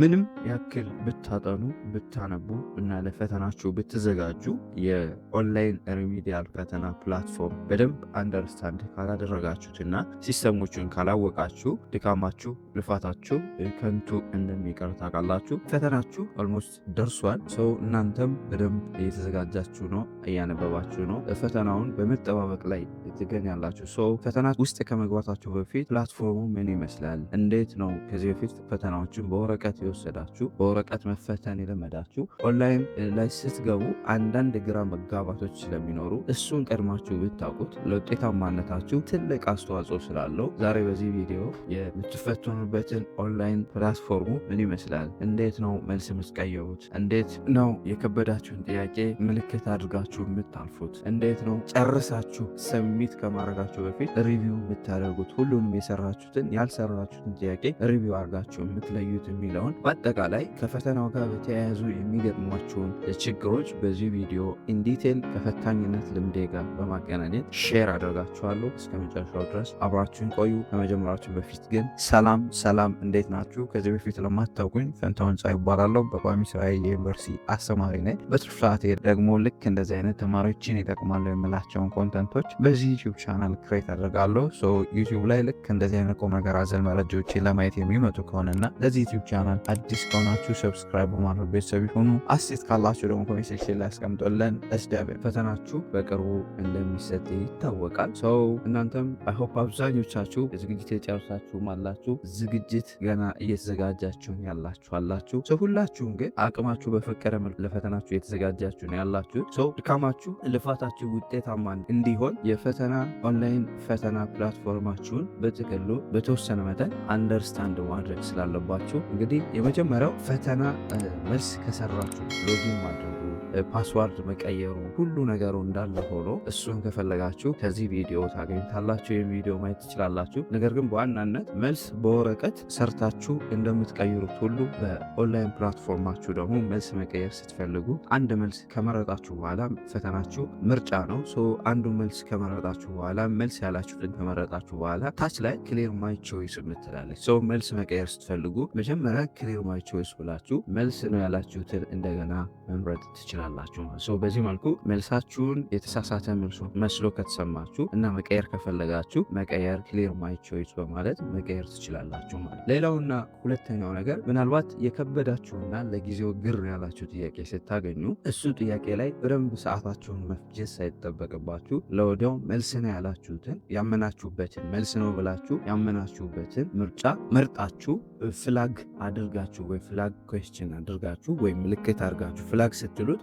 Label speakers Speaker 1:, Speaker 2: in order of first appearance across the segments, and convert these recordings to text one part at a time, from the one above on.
Speaker 1: ምንም ያክል ብታጠኑ ብታነቡ እና ለፈተናችሁ ብትዘጋጁ የኦንላይን ሪሚዲያል ፈተና ፕላትፎርም በደንብ አንደርስታንድ ካላደረጋችሁትና ሲስተሞችን ካላወቃችሁ ድካማችሁ ልፋታችሁ ከንቱ እንደሚቀር ታውቃላችሁ። ፈተናችሁ ኦልሞስት ደርሷል። ሰው እናንተም በደንብ እየተዘጋጃችሁ ነው፣ እያነበባችሁ ነው፣ ፈተናውን በመጠባበቅ ላይ ትገኛላችሁ። ሰው ፈተና ውስጥ ከመግባታችሁ በፊት ፕላትፎርሙ ምን ይመስላል፣ እንዴት ነው ከዚህ በፊት ፈተናዎችን በወረቀት የወሰዳችሁ በወረቀት መፈተን የለመዳችሁ ኦንላይን ላይ ስትገቡ አንዳንድ ግራ መጋባቶች ስለሚኖሩ እሱን ቀድማችሁ ብታውቁት ለውጤታማነታችሁ ትልቅ አስተዋጽኦ ስላለው ዛሬ በዚህ ቪዲዮ የምትፈተኑበትን ኦንላይን ፕላትፎርሙ ምን ይመስላል፣ እንዴት ነው መልስ የምትቀየሩት፣ እንዴት ነው የከበዳችሁን ጥያቄ ምልክት አድርጋችሁ የምታልፉት፣ እንዴት ነው ጨርሳችሁ ሰሚት ከማድረጋችሁ በፊት ሪቪው የምታደርጉት፣ ሁሉንም የሰራችሁትን ያልሰራችሁትን ጥያቄ ሪቪው አድርጋችሁ የምትለዩት የሚለውን በአጠቃላይ ከፈተናው ጋር በተያያዙ የሚገጥሟቸውን ችግሮች በዚህ ቪዲዮ ኢንዲቴል ከፈታኝነት ልምዴ ጋር በማገናኘት ሼር አደርጋችኋለሁ። እስከ መጨረሻው ድረስ አብራችሁን ቆዩ። ከመጀመራችሁ በፊት ግን ሰላም እንዴት ናችሁ? ከዚህ በፊት ለማታውቁኝ ፈንታሁን ጻይ ይባላለሁ። በቋሚ ስራዬ የዩኒቨርሲቲ አስተማሪ ነኝ። በትርፍ ሰዓቴ ደግሞ ልክ እንደዚህ አይነት ተማሪዎችን ይጠቅማሉ የምላቸውን ኮንተንቶች በዚህ ዩቲዩብ ቻናል ክሬት አደርጋለሁ። ዩቲዩብ ላይ ልክ እንደዚህ አይነት ቁም ነገር አዘል መረጃዎችን ለማየት የሚመጡ ከሆነና ለዚህ ዩቲዩብ ቻናል አዲስ ከሆናችሁ ሰብስክራይብ በማድረግ ቤተሰብ ይሁኑ። አስተያየት ካላችሁ ደግሞ ኮሜንት ሴክሽን ላይ አስቀምጡልን። ፈተናችሁ በቅርቡ እንደሚሰጥ ይታወቃል። እናንተም አይ ሆፕ አብዛኞቻችሁ ዝግጅት የጨርሳችሁም አላችሁ፣ ዝግጅት ገና እየተዘጋጃችሁ ያላችሁ። ሁላችሁም ግን አቅማችሁ በፈቀደ ለፈተናችሁ የተዘጋጃችሁ ነው ያላችሁ። ድካማችሁ ልፋታችሁ ውጤታማ እንዲሆን የፈተና ኦንላይን ፈተና ፕላትፎርማችሁን በጥቅሉ በተወሰነ መጠን አንደርስታንድ ማድረግ ስላለባችሁ እንግዲህ የመጀመሪያው ፈተና መልስ ከሰራችሁ ሎጊን ማድረጉ ፓስዋርድ መቀየሩ ሁሉ ነገሩ እንዳለ ሆኖ እሱን ከፈለጋችሁ ከዚህ ቪዲዮ ታገኙታላችሁ። ቪዲዮ ማየት ትችላላችሁ። ነገር ግን በዋናነት መልስ በወረቀት ሰርታችሁ እንደምትቀይሩት ሁሉ በኦንላይን ፕላትፎርማችሁ ደግሞ መልስ መቀየር ስትፈልጉ አንድ መልስ ከመረጣችሁ በኋላ ፈተናችሁ ምርጫ ነው። አንዱ መልስ ከመረጣችሁ በኋላ መልስ ያላችሁትን ከመረጣችሁ በኋላ ታች ላይ ክሊር ማይ ቾይስ ምትላለች። መልስ መቀየር ስትፈልጉ መጀመሪያ ክሊር ማይ ቾይስ ብላችሁ መልስ ነው ያላችሁትን እንደገና መምረጥ ትችላላችሁ። በዚህ መልኩ መልሳችሁን የተሳሳተ መስሎ ከተሰማችሁ እና መቀየር ከፈለጋችሁ መቀየር ክሊር ማይ ቾይስ በማለት መቀየር ትችላላችሁ ማለት። ሌላውና ሁለተኛው ነገር ምናልባት የከበዳችሁና ለጊዜው ግር ያላችሁ ጥያቄ ስታገኙ እሱ ጥያቄ ላይ በደንብ ሰዓታችሁን መፍጀት ሳይጠበቅባችሁ ለወዲያው መልስ ነው ያላችሁትን ያመናችሁበትን መልስ ነው ብላችሁ ያመናችሁበትን ምርጫ መርጣችሁ ፍላግ አድርጋችሁ ወይ ፍላግ ኩዌስችን አድርጋችሁ ወይ ምልክት አድርጋችሁ ፍላግ ስትሉት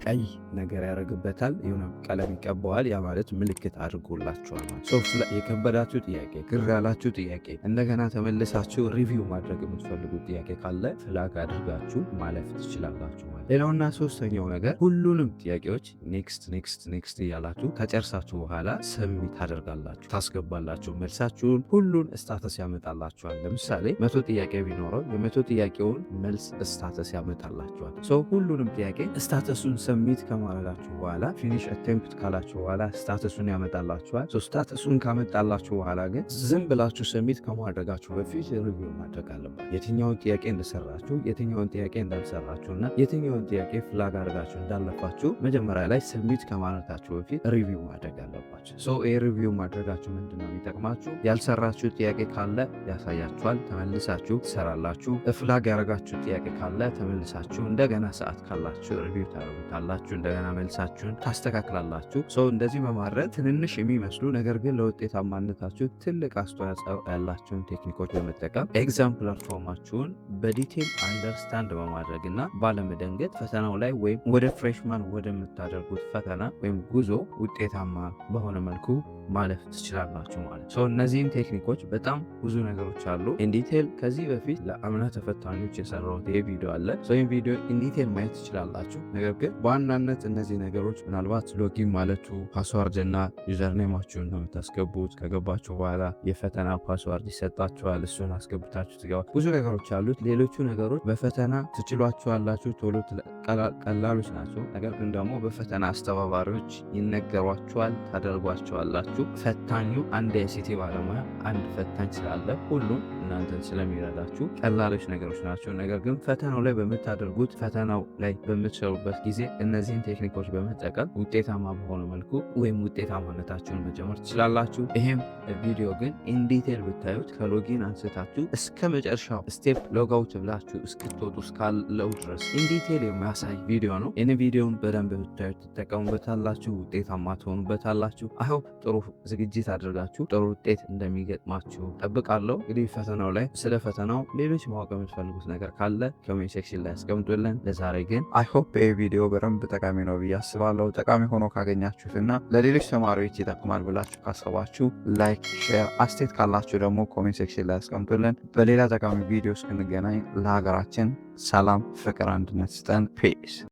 Speaker 1: ቀይ ነገር ያደርግበታል፣ የሆነ ቀለም ይቀባዋል። ያ ማለት ምልክት አድርጎላችኋል ማለት። የከበዳችሁ ጥያቄ ግር ያላችሁ ጥያቄ እንደገና ተመልሳችሁ ሪቪው ማድረግ የምትፈልጉት ጥያቄ ካለ ፍላግ አድርጋችሁ ማለፍ ትችላላችሁ ማለት። ሌላውና ሶስተኛው ነገር ሁሉንም ጥያቄዎች ኔክስት እያላችሁ ከጨርሳችሁ በኋላ ሰሚት ታደርጋላችሁ፣ ታስገባላችሁ መልሳችሁን። ሁሉን ስታተስ ያመጣላችኋል። ለምሳሌ 100 ጥያቄ ቢኖረው የ100 ጥያቄውን መልስ ስታተስ ያመጣላችኋል። ሁሉንም ጥያቄ ስታተሱን ሰሚት ከማድረጋችሁ በኋላ ፊኒሽ አቴምፕት ካላችሁ በኋላ ስታተሱን ያመጣላችኋል። ስታተሱን ካመጣላችሁ በኋላ ግን ዝም ብላችሁ ሰሚት ከማድረጋችሁ በፊት ሪቪው ማድረግ አለባችሁ። የትኛውን ጥያቄ እንደሰራችሁ፣ የትኛውን ጥያቄ እንዳልሰራችሁ እና የትኛውን ጥያቄ ፍላግ አድርጋችሁ እንዳለፋችሁ መጀመሪያ ላይ ሰሚት ከማድረጋችሁ በፊት ሪቪው ማድረግ አለባችሁ። ይህ ሪቪው ማድረጋችሁ ምንድነው የሚጠቅማችሁ? ያልሰራችሁ ጥያቄ ካለ ያሳያችኋል፣ ተመልሳችሁ ትሰራላችሁ። ፍላግ ያደረጋችሁ ጥያቄ ካለ ተመልሳችሁ እንደገና ሰዓት ካላችሁ ሪቪው ታደርጉታላችሁ፣ እንደገና መልሳችሁን ታስተካክላላችሁ። እንደዚህ በማድረግ ትንንሽ የሚመስሉ ነገር ግን ለውጤታማነታችሁ ትልቅ አስተዋጽኦ ያላቸውን ቴክኒኮች በመጠቀም ኤግዛም ፕላትፎርማችሁን በዲቴል አንደርስታንድ በማድረግ እና ባለመደንገጥ ፈተናው ላይ ወይም ወደ ፍሬሽማን ወደምታደርጉት ፈተና ወይም ጉዞ ውጤታማ በሆነ መልኩ ማለፍ ትችላላችሁ ማለት። እነዚህን ቴክኒኮች በጣም ብዙ ነገሮች አሉ ኢንዲቴል ከዚህ በፊት ለአምና ተፈታኞች የሰራሁት ቪዲዮ አለ። ይህን ቪዲዮ ኢንዲቴል ማየት ትችላላችሁ። ነገር ነገር ግን በዋናነት እነዚህ ነገሮች ምናልባት ሎጊን ማለቱ ፓስዋርድ እና ዩዘርኔማችሁን ነው የምታስገቡት። ከገባችሁ በኋላ የፈተና ፓስዋርድ ይሰጣችኋል። እሱን አስገብታችሁ ትገባ። ብዙ ነገሮች አሉት። ሌሎቹ ነገሮች በፈተና ትችሏችኋላችሁ፣ ቶሎ ቀላሎች ናቸው። ነገር ግን ደግሞ በፈተና አስተባባሪዎች ይነገሯችኋል፣ ታደርጓቸዋላችሁ። ፈታኙ አንድ የአይሲቲ ባለሙያ አንድ ፈታኝ ስላለ ሁሉም እናንተን ስለሚረዳችሁ ቀላሎች ነገሮች ናቸው። ነገር ግን ፈተናው ላይ በምታደርጉት ፈተናው ላይ በምትሰሩበት ጊዜ እነዚህን ቴክኒኮች በመጠቀም ውጤታማ በሆነ መልኩ ወይም ውጤታማነታችሁን መጨመር ትችላላችሁ። ይህም ቪዲዮ ግን ኢንዲቴል ብታዩት ከሎጊን አንስታችሁ እስከ መጨረሻው ስቴፕ ሎጋውት ብላችሁ እስክትወጡ እስካለው ድረስ ኢንዲቴል የሚያሳይ ቪዲዮ ነው። ይህን ቪዲዮን በደንብ ብታዩት ትጠቀሙበታላችሁ፣ ውጤታማ ትሆኑበታላችሁ። አይሆፕ ጥሩ ዝግጅት አድርጋችሁ ጥሩ ውጤት እንደሚገጥማችሁ ጠብቃለሁ። እንግዲህ ፈተናው ላይ ስለ ፈተናው ሌሎች ማወቅ የምትፈልጉት ነገር ካለ ኮሜንት ሴክሽን ላይ አስቀምጡልን። ለዛሬ ግን አይሆፕ ይህ ቪዲዮ በደንብ ጠቃሚ ነው ብዬ አስባለሁ። ጠቃሚ ሆኖ ካገኛችሁትና ለሌሎች ተማሪዎች ይጠቅማል ብላችሁ ካሰባችሁ ላይክ፣ ሼር፣ አስተያየት ካላችሁ ደግሞ ኮሜንት ሴክሽን ላይ አስቀምጡልን። በሌላ ጠቃሚ ቪዲዮ እስክንገናኝ ለሀገራችን ሰላም፣ ፍቅር፣ አንድነት ስጠን። ፒስ